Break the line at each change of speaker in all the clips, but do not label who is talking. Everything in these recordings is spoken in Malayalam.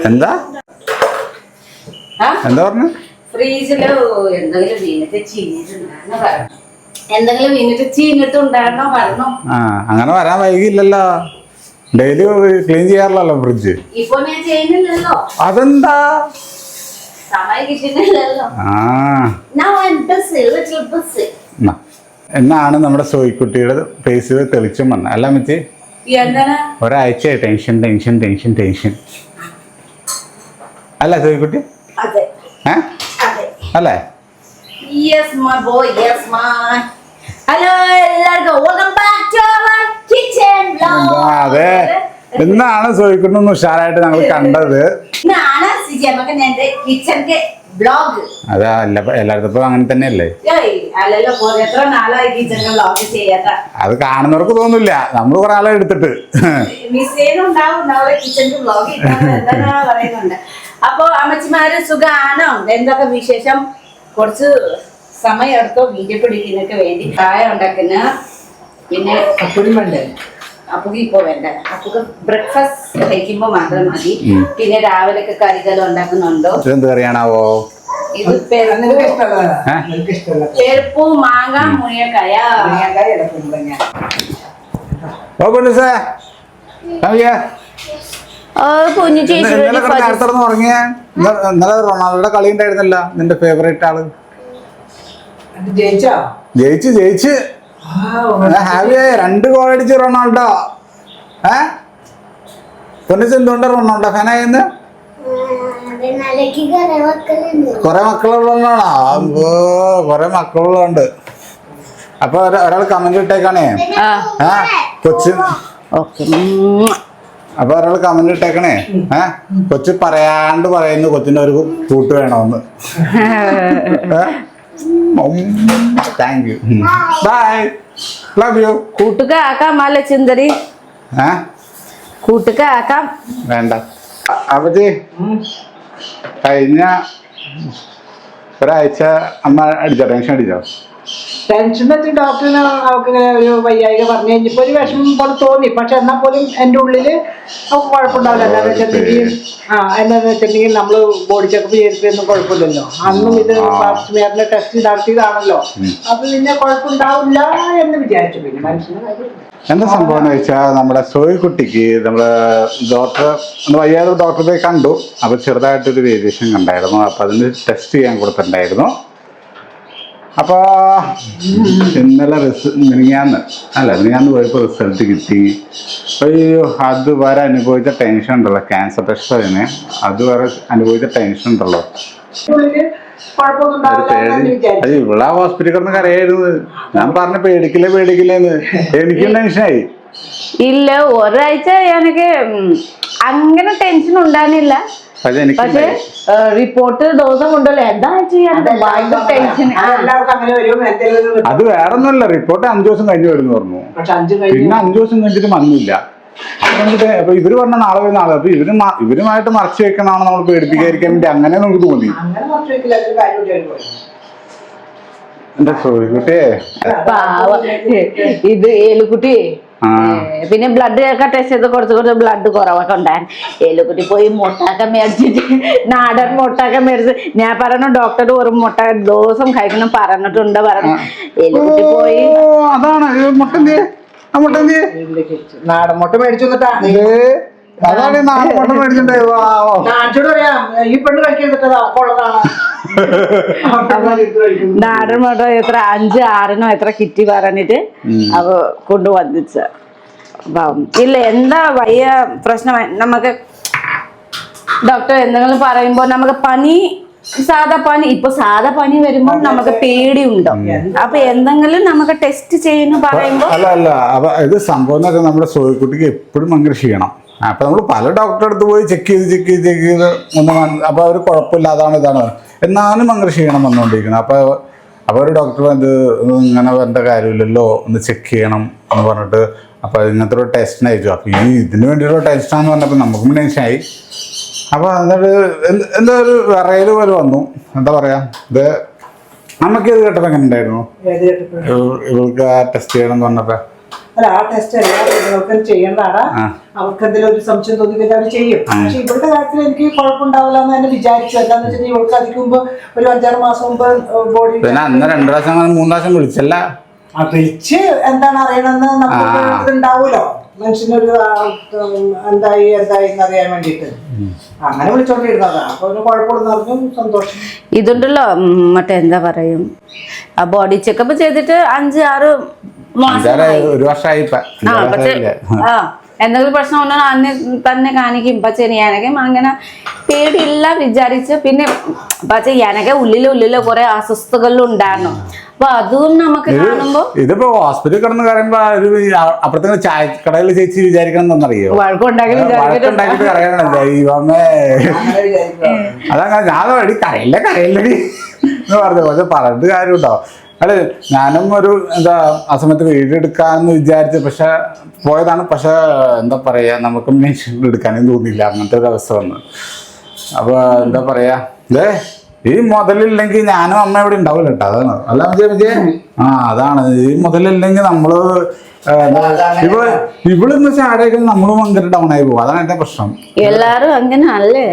എന്താ എന്താ പറഞ്ഞു?
ഫ്രീസില് എന്തെങ്കിലും വീണിട്ട് ചീഞ്ഞിട്ടുണ്ടായിരുന്നോ പറഞ്ഞു.
ആ അങ്ങനെ വരാൻ വൈകില്ലല്ലോ. ഡെയിലി ക്ലീൻ ചെയ്യാറില്ലല്ലോ ഫ്രിഡ്ജ്.
ഇപ്പൊ ഞാൻ ചെയ്യുന്നില്ലല്ലോ.
അതെന്താ?
സമയം കിട്ടുന്നില്ലല്ലോ.
എന്നാണ് നമ്മുടെ സോയിക്കുട്ടിയുടെ ഫേസിൽ തെളിച്ചം വന്നത് അല്ല മച്ചി? ഒരാഴ്ച ടെൻഷൻ ടെൻഷൻ ടെൻഷൻ ടെൻഷൻ അല്ല സോയിക്കുട്ടി? അല്ലേ?
ഹലോ എല്ലാവർക്കും വെൽക്കം ബാക്ക് ടു അവർ കിച്ചൻ വ്ലോഗ്.
അതെ, എന്നാണ് സോയിക്കുട്ടി ഒന്ന് ഉഷാറായിട്ട് ഞങ്ങൾ കണ്ടത്. അതാ എല്ലായിടത്തും അങ്ങനെ തന്നെയല്ലേ? അത് കാണുന്നവർക്ക് തോന്നില്ല, നമ്മൾ കുറെ ആളെ എടുത്തിട്ട്.
അപ്പൊ അമ്മച്ചിമാര് സുഖാണോ? എന്തൊക്കെ വിശേഷം? കുറച്ച് സമയം എടുത്തോ വീഡിയോ പിടിക്കുന്നൊക്കെ വേണ്ടി. ചായ ഉണ്ടാക്കുന്ന പിന്നെ അപ്പുക്ക് ഇപ്പൊ വേണ്ട, അപ്പുക്ക് ബ്രേക്ക്ഫാസ്റ്റ് കഴിക്കുമ്പോ മാത്രം മതി. പിന്നെ രാവിലെ കറികൾ ഉണ്ടാക്കുന്നുണ്ടോ?
എന്ത് കറിയാണാവോ?
ഇത് പെരുപ്പു മാങ്ങ മുരിങ്ങക്കായ.
ഇന്നലെ റൊണാൾഡോയുടെ കളി ഉണ്ടായിരുന്നല്ല, നിന്റെ ഫേവറേറ്റ് ആള് ജയിച്ച് ഹാവിയായി 2 ഗോൾ അടിച്ച് റൊണാൾഡോ. എന്തുകൊണ്ടാ റൊണാൾഡോ ഫാനായെന്ന്? കൊറേ മക്കളുള്ളതാണോ? കൊറേ മക്കളുള്ളതുണ്ട്. അപ്പൊ ഒരാൾ കമന്റ് ഇട്ടേക്കാണേ കൊച്ചു. അപ്പൊ ഒരാൾ കമന്റ് ഇട്ടേക്കണേ കൊച്ചു പറയാണ്ട് പറയുന്നു കൊച്ചിന്റെ ഒരു കൂട്ട് വേണമെന്ന്. Thank you, bye, love you.
കൂട്ടുക ആക്കാം അല്ല ചിന്തരി, കൂട്ടുക ആക്കാം
വേണ്ട. അപ്പച്ചി കഴിഞ്ഞ ഒരാഴ്ച അമ്മ അടിച്ചോ? ടെൻഷൻ അടിച്ചോ?
ടെൻഷൻ വെച്ച് ഡോക്ടറിന് അവർക്ക് ഇങ്ങനെ ഒരു വയ്യായിക പറഞ്ഞു കഴിഞ്ഞപ്പോൾ ഒരു വിഷമം പോലെ തോന്നി. പക്ഷെ എന്നാൽ പോലും എൻ്റെ ഉള്ളില് അവർക്ക് കുഴപ്പമുണ്ടാവില്ല. എന്താണെന്ന് വെച്ചിട്ടുണ്ടെങ്കിൽ നമ്മള് ബോഡി ചെക്കപ്പ് ചെയ്തിട്ടൊന്നും കുഴപ്പമില്ലല്ലോ. അന്നും ഇത് സ്മിയറിന്റെ ടെസ്റ്റ് നടത്തിയതാണല്ലോ. അപ്പൊ പിന്നെ കുഴപ്പമുണ്ടാവില്ല എന്ന് വിചാരിച്ചു. പിന്നെ മനുഷ്യന് കാര്യം
എന്താ സംഭവം എന്ന് വെച്ചാൽ നമ്മുടെ സോയിക്കുട്ടിക്ക് നമ്മള് വയ്യാതെ ഡോക്ടറെ പോയി കണ്ടു. അപ്പൊ ചെറുതായിട്ടൊരു വേരിയേഷൻ കണ്ടായിരുന്നു. അപ്പൊ അതിന് ടെസ്റ്റ് ചെയ്യാൻ കൊടുത്തിട്ടുണ്ടായിരുന്നു. അപ്പൊ ഇന്നലെ മിനിഞ്ഞാന്ന് പോയപ്പോൾ റിസൾട്ട് കിട്ടി. അയ്യോ, അതുവരെ അനുഭവിച്ച ടെൻഷൻ ഉണ്ടല്ലോ, ക്യാൻസർ ടെസ്റ്റ് തന്നെ, അതുവരെ അനുഭവിച്ച ടെൻഷൻ ഉണ്ടല്ലോ. അത് ഇവിടെ ഹോസ്പിറ്റലിൽ കിടന്ന് കരയായിരുന്നു. ഞാൻ പറഞ്ഞ പേടിക്കില്ലേന്ന്. എനിക്കും ടെൻഷനായി.
ഇല്ല, ഒരാഴ്ച എനിക്ക് അങ്ങനെ ടെൻഷൻ ഉണ്ടായിരുന്നില്ല. പക്ഷെ റിപ്പോർട്ട് ദിവസം ഉണ്ടല്ലോ, എന്താ ചെയ്യാൻ ടെൻഷൻ.
അത് വേറെ ഒന്നുമല്ല, റിപ്പോർട്ട് 5 ദിവസം കഴിഞ്ഞ് വരുന്നു പറഞ്ഞു. പിന്നെ 5 ദിവസം കഴിഞ്ഞിട്ട് വന്നില്ല. അപ്പൊ ഇവര് പറഞ്ഞ നാളെ വരുന്ന ആള്. അപ്പൊ ഇവരുമായിട്ട് മറച്ചു വെക്കണമാണ് നമ്മൾ പേടിപ്പിക്കാതിരിക്കാൻ വേണ്ടി. അങ്ങനെ നമുക്ക് തോന്നി. എന്റെ സോയിക്കുട്ടിയെ,
ഇത് ഏലുക്കുട്ടി പിന്നെ ബ്ലഡ് ഒക്കെ ടെസ്റ്റ് ചെയ്ത് കുറച്ച് ബ്ലഡ് കുറവൊക്കെ ഉണ്ടായിരുന്നു. ഏലുക്കുട്ടി പോയി മുട്ടൊക്കെ മേടിച്ചിട്ട്, നാടൻ മുട്ടൊക്കെ മേടിച്ച്, ഞാൻ പറഞ്ഞു ഡോക്ടർ ഒരു മുട്ട ദിവസം കഴിക്കണം പറഞ്ഞിട്ടുണ്ട് പറഞ്ഞു. ഏലുക്കുട്ടി പോയി
അതാണ്
നാടൻ മുട്ട മേടിച്ചു.
അതാണ് നാടൻ മുട്ട മേടിച്ചിട്ടുണ്ടായോ?
ഈ പെണ്ണ് കഴിക്കുന്നതാണ്
നാടൻ മുട്ട എത്ര 5-6 എത്ര കിറ്റി പറഞ്ഞിട്ട് അവ കൊണ്ടുവന്നിച്ച. ഇല്ല, എന്താ വയ്യ പ്രശ്നം നമുക്ക് ഡോക്ടർ എന്തെങ്കിലും പറയുമ്പോ നമുക്ക് പനി, സാധാ പനി വരുമ്പോൾ നമുക്ക് പേടിയുണ്ടോ? അപ്പൊ എന്തെങ്കിലും നമുക്ക് ടെസ്റ്റ് ചെയ്യുന്നു പറയുമ്പോ
അല്ല അപ്പൊ ഇത് സംഭവം നമ്മുടെ സോയിക്കുട്ടിക്ക് എപ്പോഴും അങ്ങനെ ചെയ്യണം. അപ്പൊ നമ്മൾ പല ഡോക്ടറെ അടുത്ത് പോയി ചെക്ക് ചെയ്ത് അപ്പൊ അവര് കുഴപ്പമില്ല, ഇതാണ് എന്നാലും അങ്ങനെ ക്ഷീണം വന്നുകൊണ്ടിരിക്കണം. അപ്പൊ ഒരു ഡോക്ടർ ഇങ്ങനെ വരേണ്ട കാര്യമില്ലല്ലോ, ഒന്ന് ചെക്ക് ചെയ്യണം എന്ന് പറഞ്ഞിട്ട് അപ്പൊ ഇങ്ങനത്തെ ഒരു ടെസ്റ്റിന് അയച്ചു. അപ്പൊ ഇതിന് വേണ്ടിയുള്ള ടെസ്റ്റാന്ന് പറഞ്ഞപ്പോ നമുക്കും ടെൻഷനായി. അപ്പൊ എന്നിട്ട് എന്താ ഒരു വിറയല് പോലെ വന്നു. എന്താ പറയാ, ഇത് നമുക്ക് ഇത് കേട്ടപ്പോ എങ്ങനെ ഉണ്ടായിരുന്നു? ഇവൾക്ക് ആ ടെസ്റ്റ് ചെയ്യണം എന്ന് പറഞ്ഞപ്പോ
ആ ടെസ്റ്റ് എല്ലാ കുട്ടികൾക്കും ചെയ്യേണ്ടതാണ്. അവർക്ക് എന്തെങ്കിലും ഒരു സംശയം തോന്നിക്കഴിഞ്ഞാൽ അവർ ചെയ്യും. പക്ഷെ ഇവിടുത്തെ കാര്യത്തിൽ എനിക്ക് കുഴപ്പമുണ്ടാവില്ല എന്ന് തന്നെ വിചാരിച്ചു. എന്താന്ന് വെച്ചാൽ ഇവൾക്ക് അതിക്ക് മുമ്പ് ഒരു 5-6 മാസം മുമ്പ് ബോഡി
പിന്നെ അന്ന് 2 പ്രാവശ്യം 3 പ്രാവശ്യം വിളിച്ചല്ല.
വിളിച്ച് എന്താണ് അറിയണമെന്ന് നമുക്ക് ഇതുണ്ടാവൂലോ മനുഷ്യനൊരു എന്തായി എന്നറിയാൻ വേണ്ടിയിട്ട് അങ്ങനെ വിളിച്ചോണ്ടിരുന്നതാ. അപ്പൊ ഒരു കുഴപ്പമില്ലെന്ന് പറഞ്ഞു, സന്തോഷം.
ഇതുണ്ടല്ലോ മറ്റേ എന്താ പറയും, ആ ബോഡി ചെക്കപ്പ് ചെയ്തിട്ട് 5-6 മാസം
1 വർഷമായി.
പക്ഷെ എന്തെങ്കിലും പ്രശ്നം ഉണ്ടെങ്കിൽ അന്ന് തന്നെ കാണിക്കും. പക്ഷെ ഞാനൊക്കെ അങ്ങനെ പേടിയില്ല വിചാരിച്ച്. പിന്നെ പക്ഷെ ഞാനൊക്കെ ഉള്ളില് കുറെ അസ്വസ്ഥതകളും ഉണ്ടായിരുന്നു. അപ്പൊ അതും നമുക്ക് കാണുമ്പോ
ഇതിപ്പോ ഹോസ്പിറ്റലിൽ കിടന്ന് പറയുമ്പോ അപ്പുറത്തെ ചായക്കടയിൽ ചേച്ചി വിചാരിക്കണം എന്നറിയോ, വഴക്കുണ്ടാക്കിട്ട് കറിയണം ദൈവമേ. അതങ്ങനെ ഞാൻ വേണ്ടി കരയില്ലടി എന്ന് പറഞ്ഞു. പക്ഷെ പറഞ്ഞിട്ട് കാര്യമുണ്ടോ? അല്ലെ, ഞാനും ഒരു എന്താ ആ സമയത്ത് വീഡിയോ എടുക്കാന്ന് വിചാരിച്ചു. പക്ഷെ പോയതാണ്. പക്ഷെ എന്താ പറയാ, നമുക്ക് മെഷീൻ എടുക്കാനും തോന്നിയില്ല. അങ്ങനത്തെ ഒരു അവസ്ഥ വന്നു. അപ്പൊ എന്താ പറയാ, ഈ മുതലില്ലെങ്കിൽ ഞാനും അമ്മ ഇവിടെ ഉണ്ടാവില്ല കേട്ടോ. അതാണ് അല്ല വിജയ. അതാണ് ഈ മുതലില്ലെങ്കിൽ നമ്മള് ഇവളെന്ന് ചാടയൊക്കെ നമ്മള് ഭയങ്കര ഡൗൺ ആയി പോകും. അതാണ് എന്റെ പ്രശ്നം.
എല്ലാരും അങ്ങനെ അല്ലേ?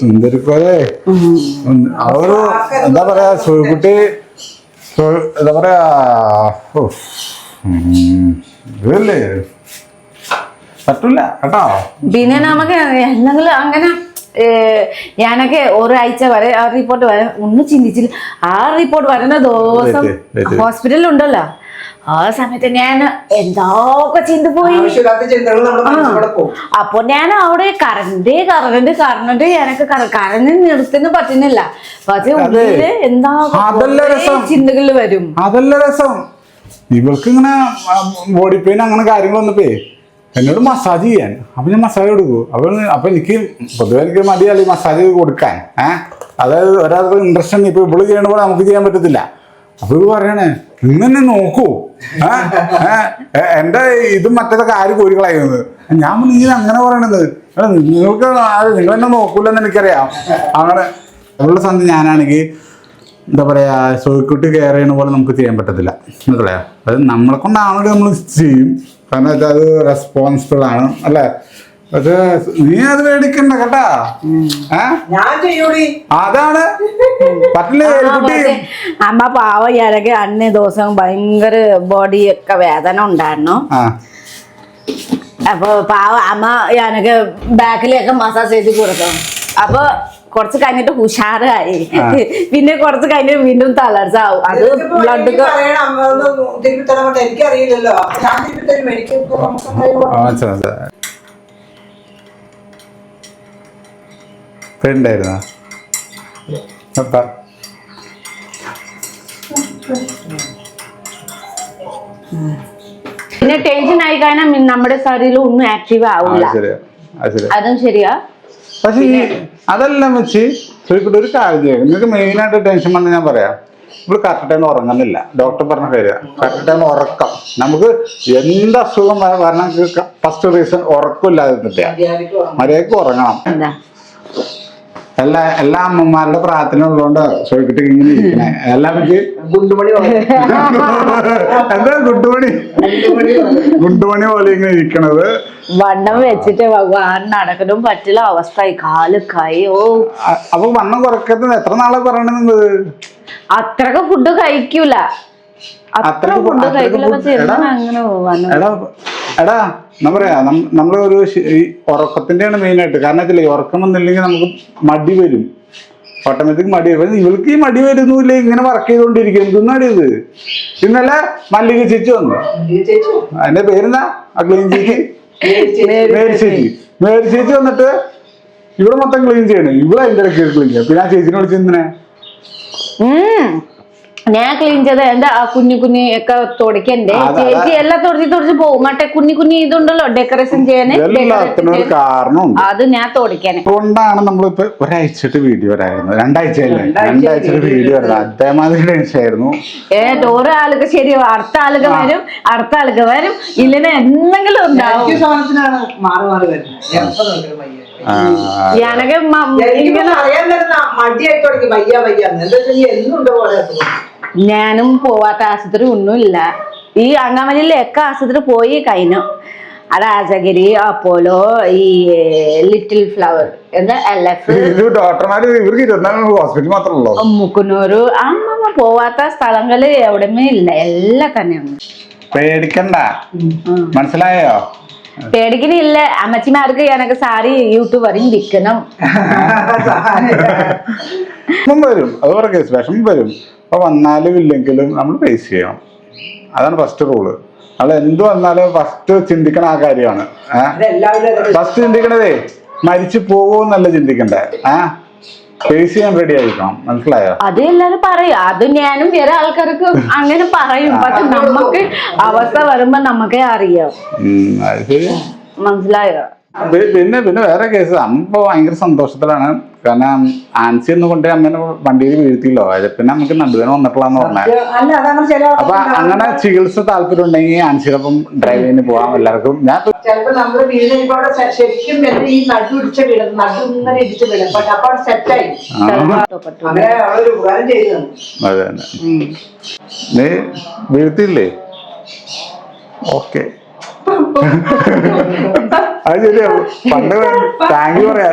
ചുന്ദരിക്കോലെ അവര് എന്താ പറയാ, കുട്ടി എന്താ പറയാ, ഇതല്ലേ പറ്റൂല കേട്ടോ.
പിന്നെ നമുക്ക് എന്തെങ്കിലും അങ്ങനെ ഞാനൊക്കെ ഒരാഴ്ച വരെ ആ റിപ്പോർട്ട് വരെ ഒന്നും ചിന്തിച്ചില്ല. ആ റിപ്പോർട്ട് വരുന്ന ദിവസം ഹോസ്പിറ്റലിൽ ഉണ്ടല്ലോ, ആ സമയത്ത് ഞാൻ എന്തൊക്കെ ചിന്ത പോയി. അപ്പൊ ഞാൻ അവിടെ കറണ്ട് എനക്ക് കറണ്ട് നിർത്തുന്ന പറ്റുന്നില്ല. പക്ഷെ ഉള്ളില് എന്താ ചിന്തകളിൽ വരും.
അതല്ല രസം. ഇവൾക്ക് ഇങ്ങനെ ബോഡി പെയിൻ അങ്ങനെ കാര്യങ്ങളൊന്നപ്പേ എന്നോട് മസാജ് ചെയ്യാൻ. അപ്പൊ ഞാൻ മസാജ് കൊടുക്കും. അപ്പൊ എനിക്ക് പൊതുവെ എനിക്ക് മടിയല്ല ഈ മസാജ് കൊടുക്കാൻ. അതായത് ഒരാൾക്ക് ഇൻട്രസ്റ്റ് ഇപ്പൊ ഇവള് ചെയ്യണ പോലെ നമുക്ക് ചെയ്യാൻ പറ്റത്തില്ല. അപ്പൊ ഇത് പറയണേ, ഇന്നെ നോക്കൂ, എന്റെ ഇതും മറ്റേതൊക്കെ ആര് കോരികളായിരുന്നത്. ഞാൻ നീ അങ്ങനെ പറയണത് നിങ്ങൾക്ക് നിങ്ങൾ എന്നെ നോക്കൂലെന്ന് എനിക്കറിയാം. അങ്ങനെ ഉള്ള സന്ധി ഞാനാണെങ്കിൽ എന്താ പറയാ, സോയിക്കുട്ടി കെയർ ചെയ്യണ പോലെ നമുക്ക് ചെയ്യാൻ പറ്റത്തില്ല. മനസ്സിലായോ? അത് നമ്മളെ കൊണ്ടാണെങ്കിൽ നമ്മൾ ചെയ്യും. കാരണം വെച്ചാൽ അത് റെസ്പോൺസിബിൾ ആണ് അല്ലേ? പക്ഷെ നീ അത് മേടിക്കണ്ട കേട്ടാ. അതാണ് പറ്റില്ല.
അമ്മ പാവ ഞാനൊക്കെ അന്നേ ദിവസം ഭയങ്കര ബോഡിയൊക്കെ വേദന ഉണ്ടായിരുന്നു. അപ്പൊ പാവ അമ്മ ഞാനൊക്കെ ബാക്കിലൊക്കെ മസാജ് ചെയ്ത് കൊടുക്കും. അപ്പൊ കുറച്ച് കഴിഞ്ഞിട്ട് ഉഷാറായി. പിന്നെ കുറച്ച് കഴിഞ്ഞിട്ട് വീണ്ടും തളർച്ചാവും. അത് ബ്ലഡ്
എനിക്കറിയില്ലല്ലോ.
ഉണ്ടായിരുന്ന
പിന്നെ ടെൻഷൻ ആയി കഴിഞ്ഞാൽ നമ്മുടെ ശരീരം ഒന്നും ആക്റ്റീവ് ആവില്ല. അതും ശരിയാ.
പക്ഷെ അതല്ല വെച്ച് ചോദിക്കട്ടെ, ഒരു കാര്യം ചെയ്യാം. നിങ്ങൾക്ക് മെയിനായിട്ട് ടെൻഷൻ വന്ന് ഞാൻ പറയാം, ഇപ്പോൾ കറക്റ്റ് ടൈം ഉറങ്ങുന്നില്ല. ഡോക്ടർ പറഞ്ഞ കാര്യം കറക്റ്റ് ടൈം ഉറക്കം. നമുക്ക് എന്ത് അസുഖം വരണം, ഫസ്റ്റ് റീസൺ ഉറക്കമില്ലാതെ മര്യാദക്ക് ഉറങ്ങണം. എല്ലാ അമ്മമാരുടെ പ്രാർത്ഥന ഉള്ളതുകൊണ്ട് ചോദിക്കട്ടെ ഇങ്ങനെ ഇരിക്കണേ. എല്ലാം വെച്ച് എന്താ ഗുണ്ടുമണി പോലെ ഇങ്ങനെ ഇരിക്കണത്.
വണ്ണം വെച്ചിട്ട് ഭഗവാൻ നടക്കലും പറ്റില്ല അവസ്ഥയായി. കാല് കൈയോ.
അപ്പൊ വണ്ണം കുറയ്ക്കുന്നത് എത്ര നാളെ പറയണത്?
അത്രക്ക് ഫുഡ് കഴിക്കൂല.
എടാ എന്താ പറയാ, നമ്മള് ഒരു ഉറക്കത്തിന്റെയാണ് മെയിനായിട്ട്. കാരണം വെച്ചാൽ ഉറക്കം വന്നില്ലെങ്കിൽ നമുക്ക് മടി വരും, ഓട്ടോമാറ്റിക് മടി വരും. ഇവൾക്ക് ഈ മടി വരുന്നില്ല, ഇങ്ങനെ വർക്ക് ചെയ്തോണ്ടിരിക്കും. എന്തെന്നാണ് ഇത്? ഇന്നലെ മല്ലിക ചേച്ചി വന്നു. അതിന്റെ പേരെന്താ? ക്ലീൻ ചേച്ചി, മേരി ചേച്ചി വന്നിട്ട് ഇവിടെ മൊത്തം ക്ലീൻ ചെയ്യണം. ഇവിടെ അതിന്റെ ഇടയ്ക്ക് ക്ലീൻ ചെയ്യാം. പിന്നെ ആ ചേച്ചിനെ വിളിച്ചെന്തിനാ?
ഞാൻ ക്ലീൻ ചെയ്ത് എന്റെ ആ കുഞ്ഞു ഒക്കെ തുടക്കണ്ടേ. ചേച്ചി എല്ലാം തുടച്ച് പോകും. മറ്റേ കുഞ്ഞു ഇതുണ്ടല്ലോ ഡെക്കറേഷൻ ചെയ്യാന്, അത് ഞാൻ തുടക്കാന്.
അതുകൊണ്ടാണ് നമ്മളിപ്പോ ഒരാഴ്ചയായിട്ട് വീഡിയോ വരായിരുന്നു. രണ്ടാഴ്ചയായിട്ട് വീഡിയോ വരാം. അതേമാതിരി ടെൻഷൻ ആയിരുന്നു.
ഒരാൾക്ക് ശരിയാവും, അടുത്ത ആൾക്ക് വരും. ഇല്ലെന്ന് എന്തെങ്കിലും ഉണ്ടാവും. ഞാനൊക്കെ
മടിയായിട്ട് തുടങ്ങി വയ്യ എന്നുണ്ടോ പോലെ.
ഞാനും പോവാത്ത ആശുപത്രി ഒന്നുമില്ല. ഈ അങ്കമാലിയിലെ ഒക്കെ ആശുപത്രി പോയി കഴിഞ്ഞു. രാജഗിരി, അപ്പോലോ, ഈ ലിറ്റിൽ ഫ്ലവർ എന്താ LF,
ഇത് ഡോക്ടർമാര് ഇവർക്ക് 24 ഹോസ്പിറ്റൽ മാത്രമല്ലോ.
മുക്കുന്നൂര്, അമ്മ പോവാത്ത സ്ഥലങ്ങള് എവിടെയുമേ ഇല്ല, എല്ലാം തന്നെയാണ്.
പേടിക്കണ്ട, മനസ്സിലായോ?
പേടിക്കണില്ല. അമ്മച്ചിമാർക്ക് എനക്ക് സാരി യൂട്യൂബ് വരും വിൽക്കണം.
വരും, അത് വേറെ കേസ്. വിഷമം വരും. അപ്പൊ വന്നാലും ഇല്ലെങ്കിലും നമ്മൾ ഫേസ് ചെയ്യണം. അതാണ് ഫസ്റ്റ് റൂള്. നമ്മൾ എന്ത് വന്നാലും ഫസ്റ്റ് ചിന്തിക്കണ ആ കാര്യമാണ്. ഫസ്റ്റ് ചിന്തിക്കണതേ മരിച്ചു പോകുമെന്നല്ല ചിന്തിക്കണ്ടേ. ഫേസ് ചെയ്യാൻ റെഡി ആയിരിക്കണം. മനസ്സിലായോ?
അത് എല്ലാരും പറയും. അത് ഞാനും വേറെ ആൾക്കാർക്ക് അങ്ങനെ പറയും. പക്ഷെ നമുക്ക് അവസ്ഥ വരുമ്പോ നമുക്കേ അറിയാം.
അത് ശരി.
മനസ്സിലായോ?
പിന്നെ വേറെ കേസ്. അമ്മ ഭയങ്കര സന്തോഷത്തിലാണ്. കാരണം ആൻസി എന്ന് കൊണ്ട് അമ്മേനെ വണ്ടിയിൽ വീഴ്ത്തിയല്ലോ. പിന്നെ നമുക്ക് നടുവേന വന്നിട്ടുള്ളതെന്ന് പറഞ്ഞാൽ. അപ്പൊ അങ്ങനെ ചികിത്സ താല്പര്യം ഉണ്ടെങ്കിൽ ആൻസിയോടൊപ്പം ഡ്രൈവിങ്ങിന് പോവാം എല്ലാവർക്കും. ഞാൻ
ചിലപ്പോ നമ്മള് വീട് ശരിക്കും ഈ നടു ഇടിച്ച വീടും നടു ഇങ്ങനെ ഇടിച്ച വീടും പക്ഷെ അപ്പൊ സെറ്റായി അങ്ങനെ അവളൊരു ഉപകാരം ചെയ്തു.
അതെ തന്നെ. നീ വീഴ്ത്തിയില്ലേ? ഓക്കെ, അത് ശരിയാ. പണ്ട് താങ്ക് യു പറയാ.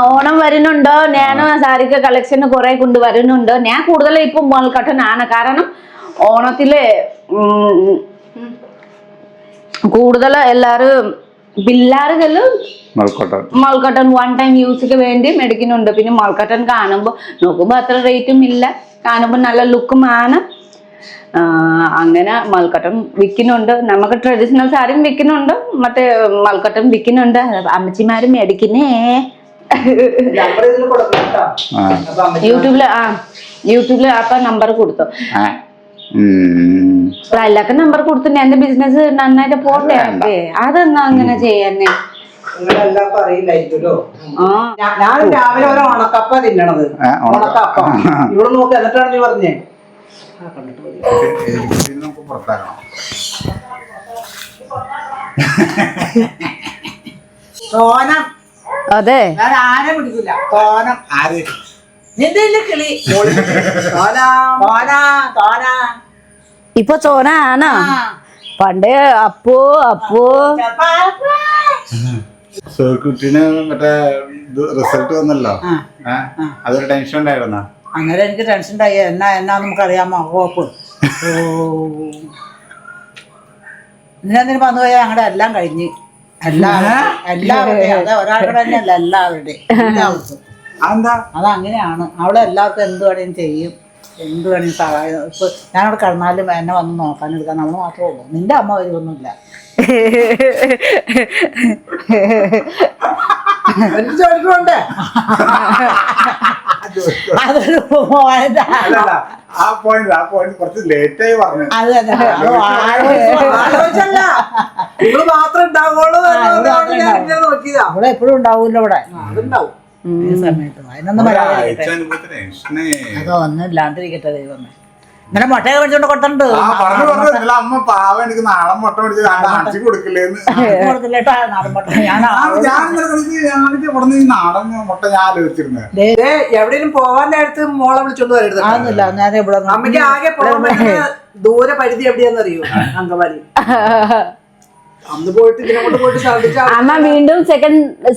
ഓണം വരുന്നുണ്ടോ? ഞാൻ സാരിക്ക് കളക്ഷന് കുറെ കൊണ്ടുവരുന്നുണ്ട്. ഞാൻ കൂടുതൽ ഇപ്പൊ മോൾക്കട്ടനാണ്. കാരണം ഓണത്തില് കൂടുതൽ എല്ലാരും പിള്ളേരുകള് മൾക്കട്ടൺ 1 ടൈം യൂസിക്ക് വേണ്ടി മേടിക്കുന്നുണ്ട്. പിന്നെ മൾക്കട്ടൺ കാണുമ്പോ നോക്കുമ്പോ അത്ര റേറ്റും ഇല്ല, കാണുമ്പോ നല്ല ലുക്കുമാണ്. അങ്ങനെ മൾക്കട്ടൺ വിൽക്കുന്നുണ്ട്. നമുക്ക് ട്രഡീഷണൽ സാരിയും വിൽക്കുന്നുണ്ട്, മറ്റേ മൾക്കട്ടൺ വിൽക്കുന്നുണ്ട്. അമ്മച്ചിമാരും മേടിക്കുന്നേ. യൂട്യൂബില് അപ്പൊ നമ്പർ കൊടുത്തു. എല്ലാവർക്കും നമ്പർ കൊടുത്തു. എന്റെ ബിസിനസ് നന്നായിട്ട് പോട്ടെ. അതെന്നാ അങ്ങനെ ചെയ്യാനേ?
എല്ലാവർക്കും അറിയില്ലായിരിക്കുമല്ലോ. ഞാൻ രാവിലെ ഒരു ഉണക്കപ്പ തിന്നണത്. ഉണക്കപ്പ ഇവിടെ നോക്കി. എന്നിട്ടാണ് നീ പറഞ്ഞേ തോനം.
അതെ,
ഞാൻ ആരെ പിടിക്കില്ല. തോനം ആര് നിന്റെ കിളി തോന.
ഇപ്പൊ ചോന ആണോ? പണ്ട് അപ്പോ
കുട്ടീന് മറ്റേ റിസൾട്ട് വന്നല്ലോ. അതൊരു ടെൻഷൻ ഉണ്ടായിരുന്ന?
അന്നേരം എനിക്ക് ടെൻഷൻ ഉണ്ടായി. എന്നാ നമുക്കറിയാമോ കോപ്പ് ഇതിനെന്തിനും വന്നു പോയാൽ ഞങ്ങളുടെ എല്ലാം കഴിഞ്ഞ്. എല്ലാവരുടെയും അത് ഒരാളുടെ തന്നെയല്ല, എല്ലാവർക്കും. അതങ്ങനെയാണ്. അവളെ എല്ലാവർക്കും എന്ത് വേണേലും ചെയ്യും, എന്ത് വേണേലും സഹായം. ഇപ്പൊ ഞാനവിടെ കിടന്നാലും എന്നെ വന്ന് നോക്കാനെടുക്കാൻ നമ്മൾ മാത്രമേ ഉള്ളൂ. നിന്റെ അമ്മ വരുമൊന്നുമില്ല. ചോദിക്കുന്നുണ്ട്. അതൊരു ആലോചിച്ചല്ല, ഇവള് മാത്രം ഉണ്ടാവുള്ളൂ. ഇവിടെ എപ്പോഴും ഉണ്ടാവൂല്ലോ. ഇവിടെ അതുണ്ടാവും സമയത്ത്. അതിനൊന്നും വരാതിരിക്കട്ടെ. അതൊന്നും ഇല്ലാണ്ടിരിക്കട്ടെ ദൈവമേ. ഇന്നലെ മുട്ടയൊക്കെ മേടിച്ചോണ്ട് കൊടുത്തിട്ടുണ്ട്.
അമ്മ പാവം എനിക്ക് നാടൻ മുട്ട മേടിച്ച് കൊടുക്കില്ലേന്ന്.
കൊടുത്തില്ലേട്ടാ നാടൻ മുട്ട.
നാടൻ മുട്ട ഞാൻ ആലോചിച്ചിരുന്നത്.
എവിടെയും പോവാൻ നേരത്ത് മോളെ വിളിച്ചോണ്ട് വരരുത്. അതൊന്നുമില്ല. ഞാൻ ഇവിടെ അമ്മയ്ക്ക് ആകെ പോകാൻ പറ്റുന്ന ദൂര പരിധി എവിടെയാന്നറിയോ? അങ്കമാലി. അന്ന് പോയിട്ട് ഇതിനോട്ട് പോയിട്ട് ഛർദിച്ച
അമ്മ വീണ്ടും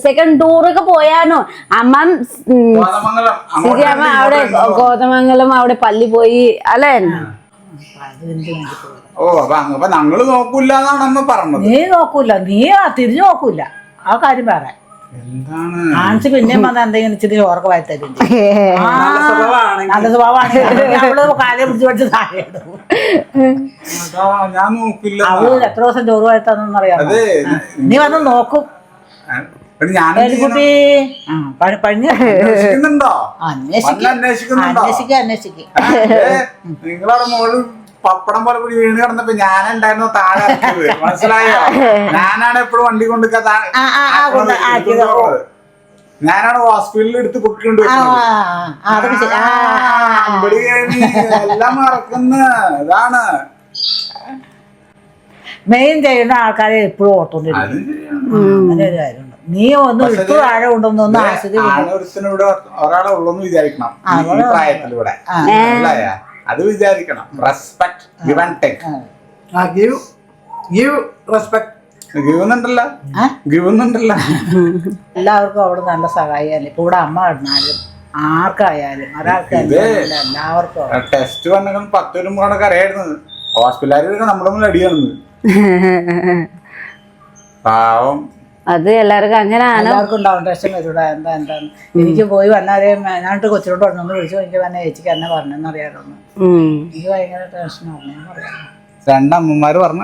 സെക്കൻഡ് ടൂറൊക്കെ പോയാനോ? അമ്മ അമ്മ അവിടെ കോതമംഗലം അവിടെ പള്ളി പോയി അല്ലേ?
അപ്പൊ ഞങ്ങള് നോക്കൂലെന്നാണ് അമ്മ പറഞ്ഞത്.
നീ നോക്കൂല, നീ തിരിഞ്ഞു നോക്കൂല. ആ കാര്യം പറയാം. ആൻസി പിന്നെയും വന്ന എന്തെങ്കിലും ഇച്ചിരി ചോറൊക്കെ വായിത്തരും. നല്ല സ്വഭാവമാണ്. കാര്യം പിടിച്ച് പഠിച്ച് താഴെ അവള് എത്ര ദിവസം ചോറ് വായിത്താന്നൊന്നും അറിയാം. നീ വന്ന് നോക്കും. കുട്ടി അന്വേഷിക്കും.
നിങ്ങളവിടെ മോള് പപ്പടം പോലെ കൂടി വീണ് കിടന്നപ്പോ ഞാനുണ്ടായിരുന്നു താഴെ. മനസ്സിലായോ? ഞാനാണ് എപ്പോഴും വണ്ടി കൊണ്ട് ഞാനാണ് ഹോസ്പിറ്റലിൽ എടുത്ത് പൊക്കിക്കൊണ്ട് എല്ലാം മറക്കുന്ന ഇതാണ്.
മെയിൻ ചെയ്യുന്ന ആൾക്കാരെ എപ്പോഴും ഓർത്തോണ്ടിരിക്കും.
അത് ശരിയാണ്.
അങ്ങനെ ഒരു കാര്യമുണ്ട്. നീ ഒന്ന് ഇട്ടു താഴെ കൊണ്ടൊന്നും ഒന്ന് ആസ്വദിക്കും.
ഒരുത്തിനൂടെ ഒരാളെ ഉള്ളൂന്ന് വിചാരിക്കണം ഈ പ്രായത്തിലൂടെ. മനസ്സിലായോ? അത് വിചാരിക്കണം. Respect, give and take.
Give respect.
ഗിവുന്നുണ്ടല്ലോ, ഗിവുന്നുണ്ടല്ലോ.
എല്ലാവർക്കും അവിടെ നല്ല സഹായിയാലും ഇപ്പൊ ഇവിടെ അമ്മ ഇടുന്നാലും ആർക്കായാലും ഒരാൾക്കായാലും എല്ലാവർക്കും
ടെസ്റ്റ് വന്നെങ്കിൽ 10 വരുമ്പോഴാണ് അറിയായിരുന്നത്. ഹോസ്പിറ്റലിൽ നമ്മുടെ അടിയാണെന്ന്. പാവം.
അത് എല്ലാവർക്കും അങ്ങനെയാണ്.
എല്ലാവർക്കും ഉണ്ടാവും ടെൻഷൻ വരൂടാ. എന്താണ് എനിക്ക് പോയി വന്നാലേ ഞാനിട്ട് കൊച്ചിലോട്ട് പറഞ്ഞൊന്ന് വിളിച്ചു എനിക്ക് തന്നെ ചേച്ചിക്ക് എന്നെ പറഞ്ഞെന്ന് അറിയാറുണ്ട്. എനിക്ക് ഭയങ്കര ടെൻഷനാണ്. ഞാൻ പറയാം
2 അമ്മമാര് പറഞ്ഞ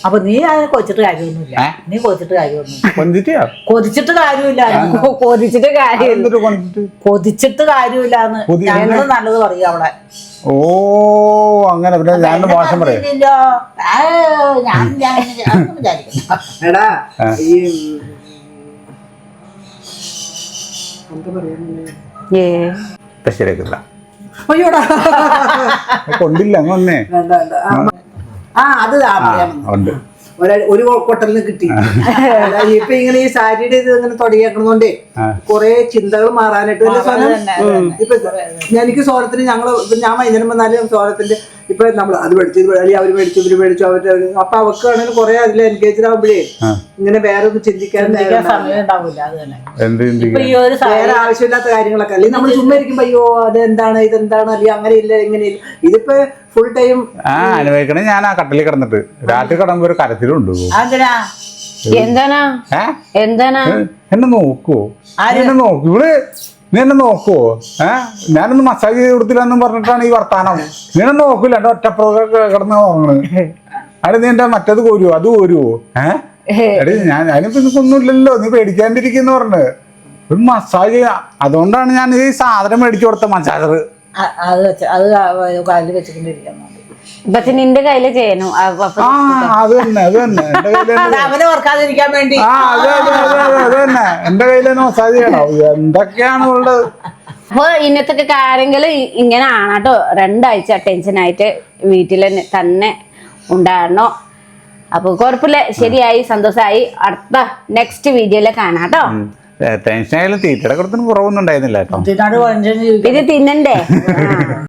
അപ്പൊ നീ അത് കൊച്ചിട്ട് കാര്യമൊന്നുമില്ല. നീ കൊച്ചിട്ട് കാര്യമൊന്നുമില്ല.
കൊഞ്ചിട്ടിയാ
കൊതിച്ചിട്ട് കാര്യമില്ല.
കൊതിച്ചിട്ട് കാര്യം
കൊതിച്ചിട്ട് കാര്യമില്ലാന്ന് ഞങ്ങള് നല്ലത് പറയും അവിടെ.
ഓ അങ്ങനെ പിന്നെ ഞാൻ മോശം പറയും.
എടാ ഈ
ശരിയാക്കില്ല.
അയ്യോടാ
കൊണ്ടില്ല അങ്ങ് വന്നേ.
അത്
ഉണ്ട്.
ഒരു കൊട്ടലിന് കിട്ടി. ഇപ്പൊ ഇങ്ങനെ ഈ സാരിയുടെ ഇത് ഇങ്ങനെ തുടങ്ങിയേക്കണോണ്ടേ കൊറേ ചിന്തകൾ മാറാനായിട്ട് ഇപ്പൊ എനിക്ക് സോറത്തിന് ഞാൻ വൈകുന്നേരം വന്നാലും സോറത്തിന്റെ ഇപ്പൊ നമ്മൾ അത് മേടിച്ചു അല്ലെങ്കിൽ അവര് മേടിച്ചു ഇവര് മേടിച്ചു അവര് അപ്പൊ അവർക്ക് ആണെങ്കിൽ കുറെ അതിൽ എൻഗേജ് ആവുമ്പോഴേ ഇങ്ങനെ വേറെ ഒന്നും ചിന്തിക്കാൻ
സമയം ഉണ്ടാവില്ല. അത് തന്നെ
വേറെ ആവശ്യമില്ലാത്ത കാര്യങ്ങളൊക്കെ അല്ലെങ്കിൽ നമ്മൾ ചുമ്മാ ഇരിക്കുമ്പോ അയ്യോ അതെന്താണ് ഇതെന്താണ് അല്ലെങ്കിൽ അങ്ങനെ ഇല്ല ഇങ്ങനെ ഇല്ല. ഇതിപ്പോ ഫുൾ ടൈം
അനുഭവിക്കണേ. ഞാൻ ആ കട്ടിലിൽ കിടന്നിട്ട് രാത്രി കിടമ്പോ ഒരു കരത്തിലുണ്ട്.
എന്താണ് എന്താണ്
എന്നെ നോക്കുവോ? എന്നെ നോക്കൂ ഇവിടെ. നീ എന്നെ നോക്കുവോ? ഞാനൊന്ന് മസാജ് ചെയ്ത് കൊടുത്തില്ലെന്നും പറഞ്ഞിട്ടാണ് ഈ വർത്താനം. നീ എന്നെ നോക്കൂല. എന്റെ ഒറ്റപ്പുറ കിടന്ന് ഉറങ്ങണ്. അവിടെ നീ എന്റെ മറ്റേത് കോരുവോ അത് കോരുവോ? എടീ ഞാൻ അതിനിപ്പോ നിനക്കൊന്നുമില്ലല്ലോ, നീ പേടിക്കാണ്ടിരിക്കുന്നു പറഞ്ഞ് ഒരു മസാജ്. അതുകൊണ്ടാണ് ഞാൻ ഈ സാധനം മേടിച്ചു കൊടുത്ത മസാജർ.
അത് വെച്ച് അത് കാലിൽ വെച്ചിട്ടുണ്ടിരിക്കാൻ മതി.
പക്ഷെ നിന്റെ കയ്യില് ചെയ്യണു.
അത് തന്നെ അത് തന്നെ എന്റെ കയ്യിൽ
അവനെ ഓർക്കാതിരിക്കാൻ വേണ്ടി.
അത് തന്നെ എന്റെ കയ്യിൽ തന്നെ മസാജ് ചെയ്യണം. എന്തൊക്കെയാണ് ഉള്ളത്.
അപ്പൊ ഇന്നത്തെ കാര്യങ്ങൾ ഇങ്ങനെ ആണ് കേട്ടോ. 2 ആഴ്ച ടെൻഷനായിട്ട് വീട്ടിൽ തന്നെ ഉണ്ടായിരുന്നോ. അപ്പൊ കുഴപ്പമില്ല, ശരിയായി, സന്തോഷമായി. അടുത്ത നെക്സ്റ്റ് വീഡിയോയില് കാണാം കേട്ടോ.
ടെൻഷൻ ആയാലും തീറ്റയുടെ കുറത്തിന് കുറവൊന്നും ഉണ്ടായിരുന്നില്ല കേട്ടോ.
ഇതിനോട്
ഇത് തിന്നണ്ടേ?